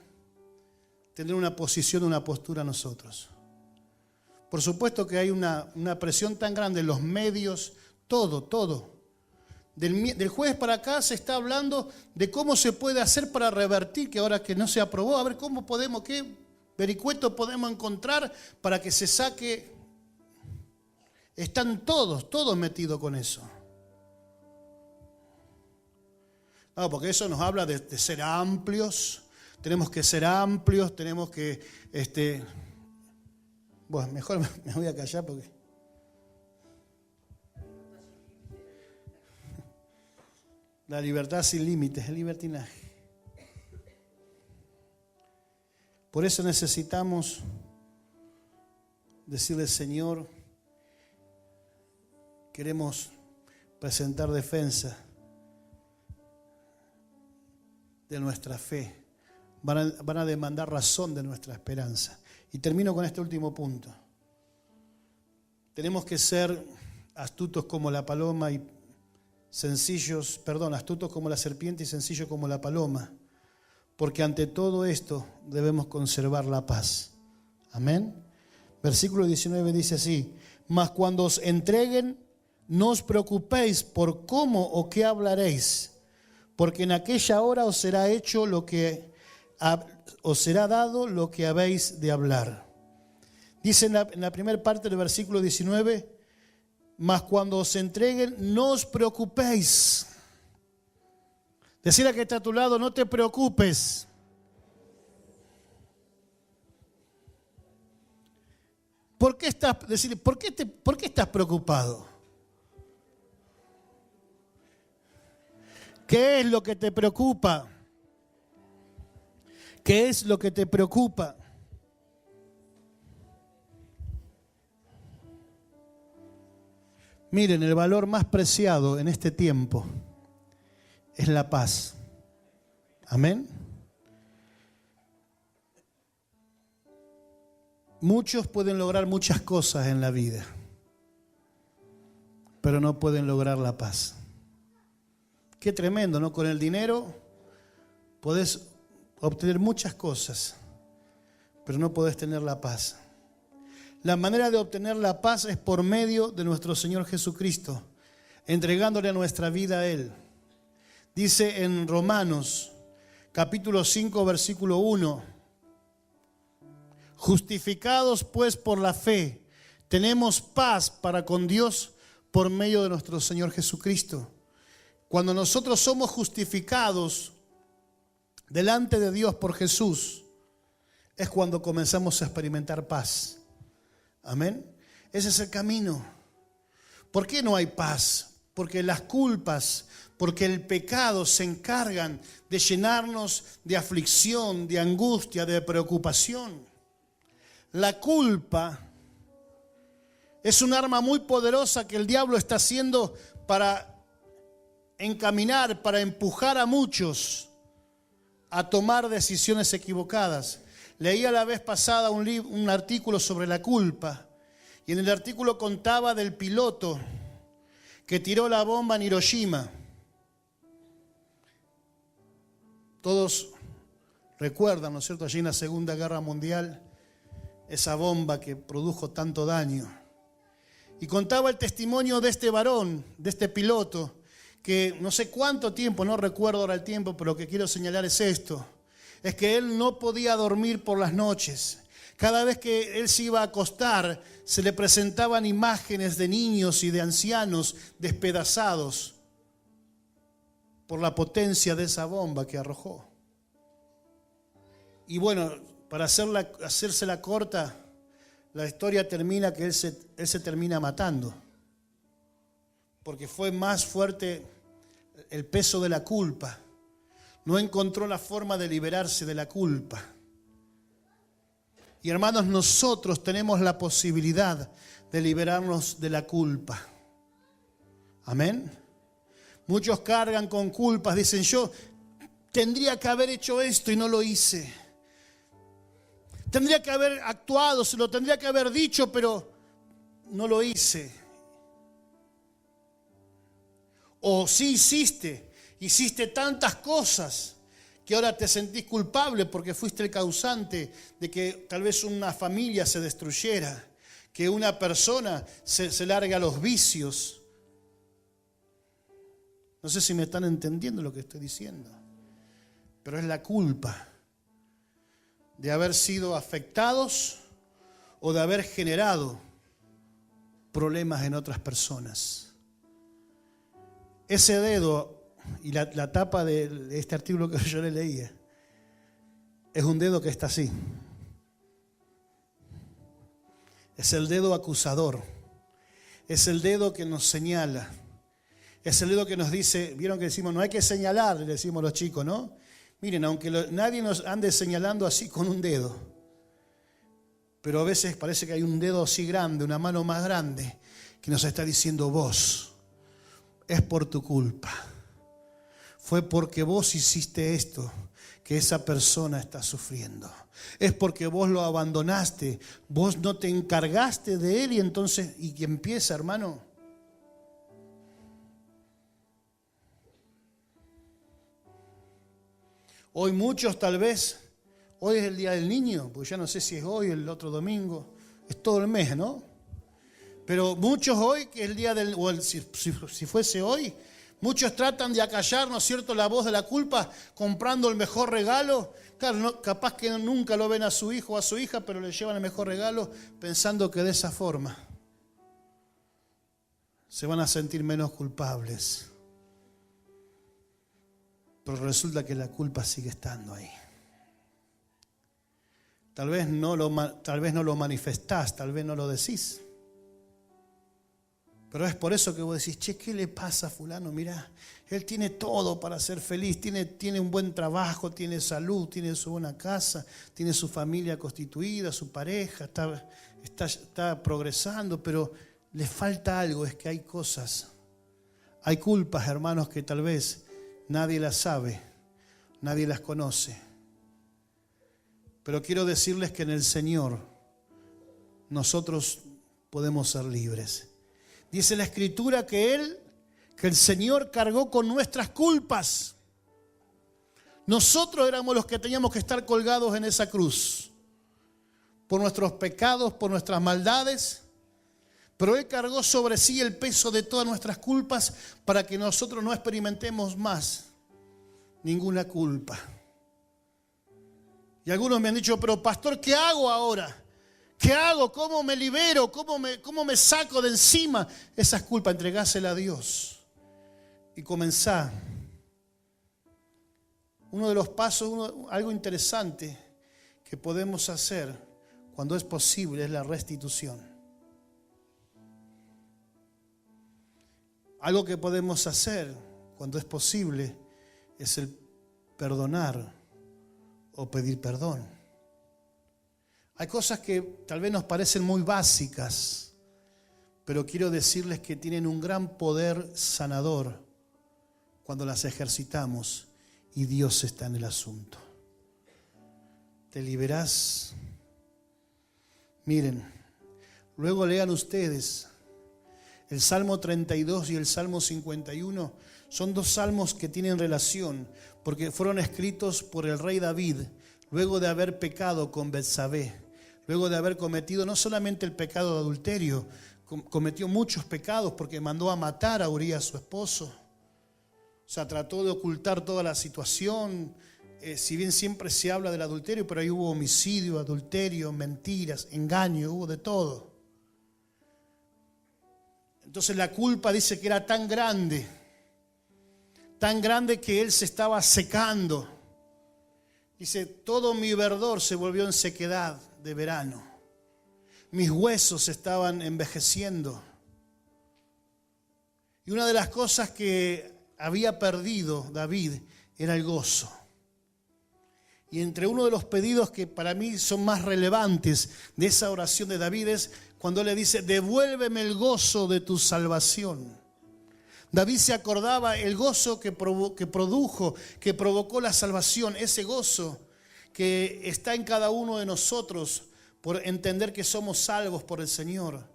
Speaker 1: tener una posición, una postura a nosotros. Por supuesto que hay una presión tan grande en los medios, todo. Del jueves para acá se está hablando de cómo se puede hacer para revertir, que ahora que no se aprobó, a ver cómo podemos, qué vericueto podemos encontrar para que se saque. Están todos metidos con eso. No, porque eso nos habla de ser amplios, tenemos que ser amplios, tenemos que... Bueno, mejor me voy a callar porque... La libertad sin límites, el libertinaje. Por eso necesitamos decirle, Señor, queremos presentar defensa de nuestra fe. Van a demandar razón de nuestra esperanza. Y termino con este último punto. tenemos que ser astutos como la paloma y astutos como la serpiente y sencillos como la paloma, porque ante todo esto debemos conservar la paz. Amén. Versículo 19 dice así: mas cuando os entreguen, no os preocupéis por cómo o qué hablaréis, porque en aquella hora os será hecho os será dado lo que habéis de hablar. Dice en la primera parte del versículo 19: mas cuando os entreguen, no os preocupéis. Decir a que está a tu lado: no te preocupes. ¿Por qué estás preocupado? ¿Qué es lo que te preocupa? ¿Qué es lo que te preocupa? Miren, el valor más preciado en este tiempo es la paz. Amén. Muchos pueden lograr muchas cosas en la vida, pero no pueden lograr la paz. Qué tremendo, ¿no? Con el dinero podés obtener muchas cosas, pero no podés tener la paz. La manera de obtener la paz es por medio de nuestro Señor Jesucristo, entregándole nuestra vida a Él. Dice en Romanos, capítulo 5, versículo 1: justificados pues por la fe, tenemos paz para con Dios por medio de nuestro Señor Jesucristo. Cuando nosotros somos justificados delante de Dios por Jesús, es cuando comenzamos a experimentar paz. Amén. Ese es el camino. ¿Por qué no hay paz? Porque las culpas, porque el pecado se encargan de llenarnos de aflicción, de angustia, de preocupación. La culpa es un arma muy poderosa que el diablo está haciendo para encaminar, para empujar a muchos a tomar decisiones equivocadas. Leí a la vez pasada un artículo sobre la culpa, y en el artículo contaba del piloto que tiró la bomba en Hiroshima. Todos recuerdan, ¿no es cierto?, allí en la Segunda Guerra Mundial, esa bomba que produjo tanto daño. Y contaba el testimonio de este varón, de este piloto, que no sé cuánto tiempo, no recuerdo ahora el tiempo, pero lo que quiero señalar es esto: es que él no podía dormir por las noches. Cada vez que él se iba a acostar, se le presentaban imágenes de niños y de ancianos despedazados por la potencia de esa bomba que arrojó. Y bueno, para hacérsela corta, la historia termina que él se termina matando, porque fue más fuerte el peso de la culpa. No encontró la forma de liberarse de la culpa. Y hermanos, nosotros tenemos la posibilidad de liberarnos de la culpa. Amén. Muchos cargan con culpas, dicen: yo tendría que haber hecho esto y no lo hice. Tendría que haber actuado, se lo tendría que haber dicho, pero no lo hice. O sí hiciste tantas cosas que ahora te sentís culpable porque fuiste el causante de que tal vez una familia se destruyera, que una persona se largue a los vicios. No sé si me están entendiendo lo que estoy diciendo, pero es la culpa de haber sido afectados o de haber generado problemas en otras personas. Ese dedo y la tapa de este artículo que yo le leía es un dedo que está así. Es el dedo acusador. Es el dedo que nos señala. Es el dedo que nos dice, vieron que decimos, no hay que señalar, le decimos a los chicos, ¿no? Miren, aunque nadie nos ande señalando así con un dedo, pero a veces parece que hay un dedo así grande, una mano más grande, que nos está diciendo: vos, es por tu culpa. Fue porque vos hiciste esto que esa persona está sufriendo. Es porque vos lo abandonaste, vos no te encargaste de él y que empieza, hermano. Hoy muchos tal vez, hoy es el día del niño, porque ya no sé si es hoy, el otro domingo, es todo el mes, ¿no? Pero muchos hoy, que es el día del, si fuese hoy, muchos tratan de acallar, ¿no es cierto?, la voz de la culpa comprando el mejor regalo. Claro, no, capaz que nunca lo ven a su hijo o a su hija, pero le llevan el mejor regalo pensando que de esa forma se van a sentir menos culpables. Pero resulta que la culpa sigue estando ahí. Tal vez no lo manifestás, tal vez no lo decís. Pero es por eso que vos decís, che, ¿qué le pasa a fulano? Mirá, él tiene todo para ser feliz, tiene un buen trabajo, tiene salud, tiene su buena casa, tiene su familia constituida, su pareja, está progresando, pero le falta algo, es que hay cosas, hay culpas, hermanos, que tal vez nadie las sabe, nadie las conoce. Pero quiero decirles que en el Señor nosotros podemos ser libres. Dice la Escritura que el Señor cargó con nuestras culpas. Nosotros éramos los que teníamos que estar colgados en esa cruz. Por nuestros pecados, por nuestras maldades. Pero Él cargó sobre sí el peso de todas nuestras culpas para que nosotros no experimentemos más ninguna culpa. Y algunos me han dicho, pero pastor, ¿qué hago ahora? ¿Qué hago? ¿Cómo me libero? ¿Cómo me saco de encima esas culpas? Entregásela a Dios y comenzá. Uno de los pasos, algo interesante que podemos hacer cuando es posible es la restitución. Algo que podemos hacer cuando es posible es el perdonar o pedir perdón. Hay cosas que tal vez nos parecen muy básicas, pero quiero decirles que tienen un gran poder sanador cuando las ejercitamos y Dios está en el asunto. ¿Te liberás? Miren, luego lean ustedes el Salmo 32 y el Salmo 51. Son dos salmos que tienen relación porque fueron escritos por el rey David luego de haber pecado con Betsabé, luego de haber cometido no solamente el pecado de adulterio, cometió muchos pecados porque mandó a matar a Urías, su esposo. O sea, trató de ocultar toda la situación. Si bien siempre se habla del adulterio, pero ahí hubo homicidio, adulterio, mentiras, engaño, hubo de todo. Entonces la culpa dice que era tan grande que él se estaba secando. Dice, todo mi verdor se volvió en sequedad de verano. Mis huesos estaban envejeciendo. Y una de las cosas que había perdido David era el gozo. Y entre uno de los pedidos que para mí son más relevantes de esa oración de David es cuando él le dice, devuélveme el gozo de tu salvación. David se acordaba el gozo que provocó la salvación, ese gozo que está en cada uno de nosotros por entender que somos salvos por el Señor.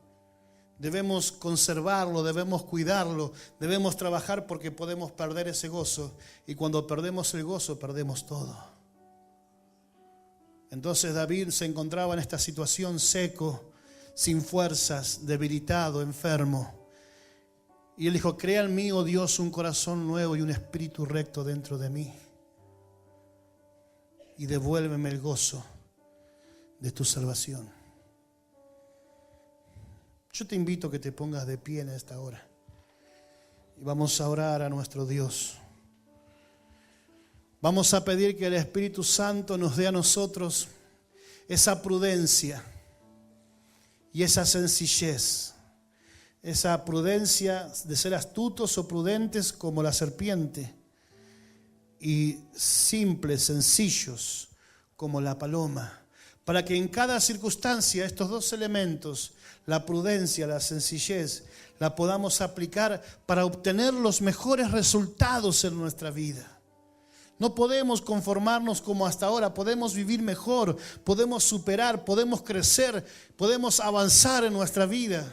Speaker 1: Debemos conservarlo, debemos cuidarlo, debemos trabajar porque podemos perder ese gozo. Y cuando perdemos el gozo, perdemos todo. Entonces David se encontraba en esta situación seco, sin fuerzas, debilitado, enfermo. Y él dijo, crea en mí, oh Dios, un corazón nuevo y un espíritu recto dentro de mí. Y devuélveme el gozo de tu salvación. Yo te invito a que te pongas de pie en esta hora. Y vamos a orar a nuestro Dios. Vamos a pedir que el Espíritu Santo nos dé a nosotros esa prudencia y esa sencillez. Esa prudencia de ser astutos o prudentes como la serpiente y simples, sencillos como la paloma, para que en cada circunstancia estos dos elementos, la prudencia, la sencillez, la podamos aplicar para obtener los mejores resultados en nuestra vida. No podemos conformarnos como hasta ahora, podemos vivir mejor, podemos superar, podemos crecer, podemos avanzar en nuestra vida.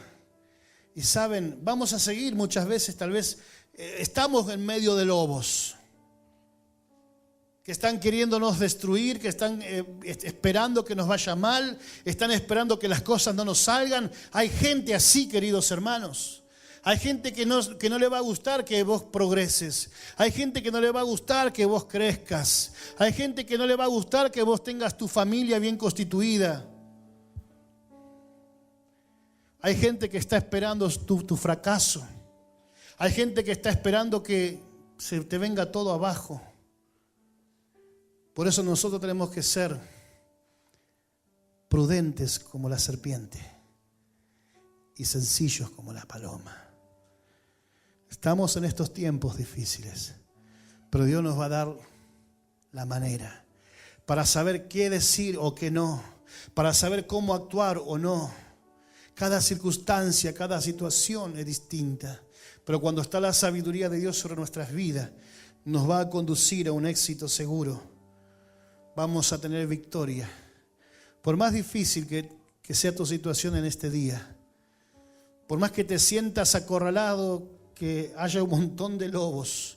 Speaker 1: Y saben, vamos a seguir muchas veces, tal vez estamos en medio de lobos que están queriéndonos destruir, que están esperando que nos vaya mal, están esperando que las cosas no nos salgan. Hay gente así, queridos hermanos. Hay gente que no le va a gustar que vos progreses. Hay gente que no le va a gustar que vos crezcas. Hay gente que no le va a gustar que vos tengas tu familia bien constituida. Hay gente que está esperando tu fracaso. Hay gente que está esperando que se te venga todo abajo. Por eso nosotros tenemos que ser prudentes como la serpiente y sencillos como la paloma. Estamos en estos tiempos difíciles, pero Dios nos va a dar la manera para saber qué decir o qué no, para saber cómo actuar o no. Cada circunstancia, cada situación es distinta, pero cuando está la sabiduría de Dios sobre nuestras vidas, nos va a conducir a un éxito seguro. Vamos a tener victoria. Por más difícil que sea tu situación en este día, por más que te sientas acorralado, que haya un montón de lobos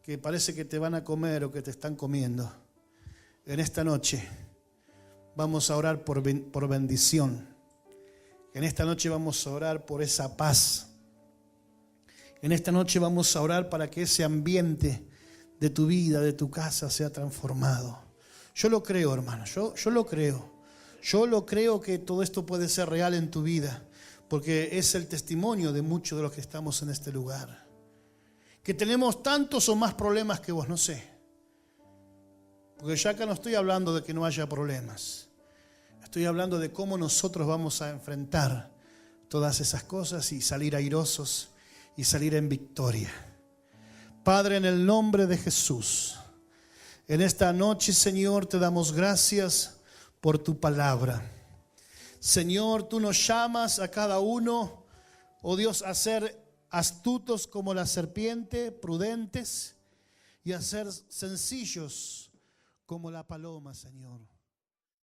Speaker 1: que parece que te van a comer o que te están comiendo, en esta noche vamos a orar por bendición. En esta noche vamos a orar por esa paz. En esta noche vamos a orar para que ese ambiente de tu vida, de tu casa, sea transformado. Yo lo creo, hermano, yo lo creo. Yo lo creo que todo esto puede ser real en tu vida, porque es el testimonio de muchos de los que estamos en este lugar. Que tenemos tantos o más problemas que vos, no sé. Porque ya acá no estoy hablando de que no haya problemas. Estoy hablando de cómo nosotros vamos a enfrentar todas esas cosas y salir airosos y salir en victoria. Padre, en el nombre de Jesús, en esta noche, Señor, te damos gracias por tu palabra. Señor, tú nos llamas a cada uno, oh Dios, a ser astutos como la serpiente, prudentes, y a ser sencillos como la paloma, Señor.